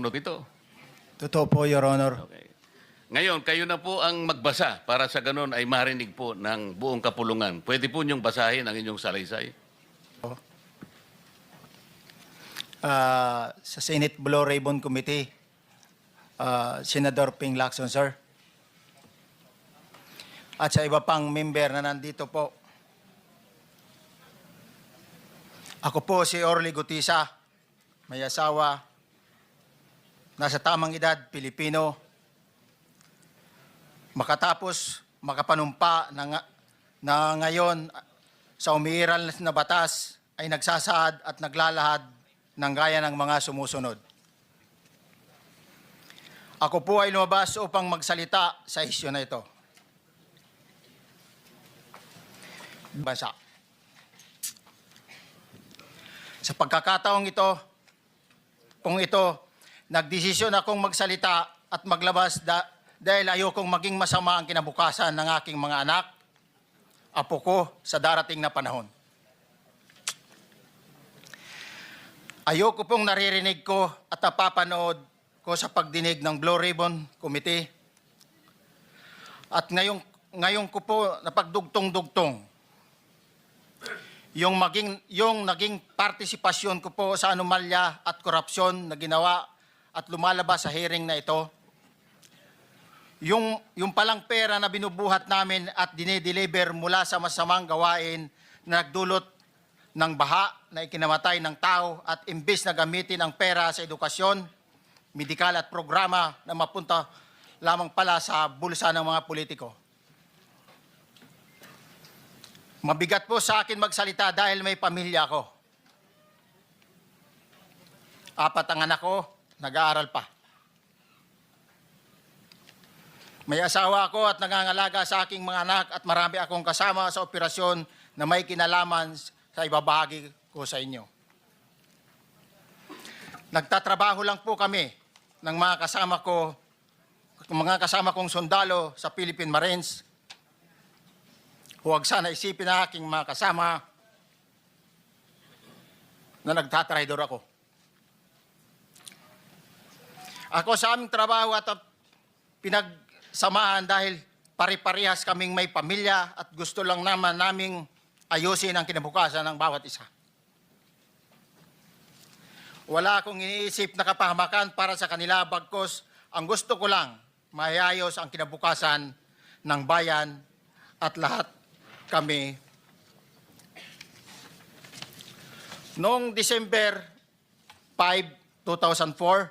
ito. Totoo po, Your Honor. Okay. Ngayon, kayo na po ang magbasa para sa ganun ay marinig po ng buong kapulungan. Pwede po niyong basahin ang inyong salaysay. Sa Senate Blue Ribbon Committee, Senador Ping Lacson, sir. At sa iba pang member na nandito po. Ako po si Orly Gutisa, may asawa, nasa tamang edad, Pilipino, makatapos makapanumpa na ngayon sa umiiral na batas ay nagsasaad at naglalahad ng gaya ng mga sumusunod. Ako po ay lumabas upang magsalita sa isyu na ito. Bansa. Sa pagkakataong ito, nagdesisyon akong magsalita at maglabas dahil ayokong maging masama ang kinabukasan ng aking mga anak, apo ko sa darating na panahon. Ayoko pong naririnig ko at napapanood ko sa pagdinig ng Blue Ribbon Committee. At ngayon ko po napagdugtong-dugtong yung naging partisipasyon ko po sa anomalya at korupsyon na ginawa at lumalabas sa hearing na ito. Yung palang pera na binubuhat namin at dinideliver mula sa masamang gawain na nagdulot ng baha na ikinamatay ng tao at imbis na gamitin ang pera sa edukasyon, medikal at programa na mapunta lamang pala sa bulsa ng mga politiko. Mabigat po sa akin magsalita dahil may pamilya ko. 4 ang anak ko, nag-aaral pa. May asawa ako at nangangalaga sa aking mga anak at marami akong kasama sa operasyon na may kinalaman sa ibabahagi ko sa inyo. Nagtatrabaho lang po kami ng mga kasama kong sundalo sa Philippine Marines. Huwag sana isipin na aking mga kasama na nagtatraidor ako. Ako sa aming trabaho at pinagsamahan dahil pare-parehas kaming may pamilya at gusto lang naman naming ayusin ang kinabukasan ng bawat isa. Wala akong iniisip na kapahamakan para sa kanila, bagkus ang gusto ko lang maayos ang kinabukasan ng bayan at lahat kami. Noong December 5, 2004,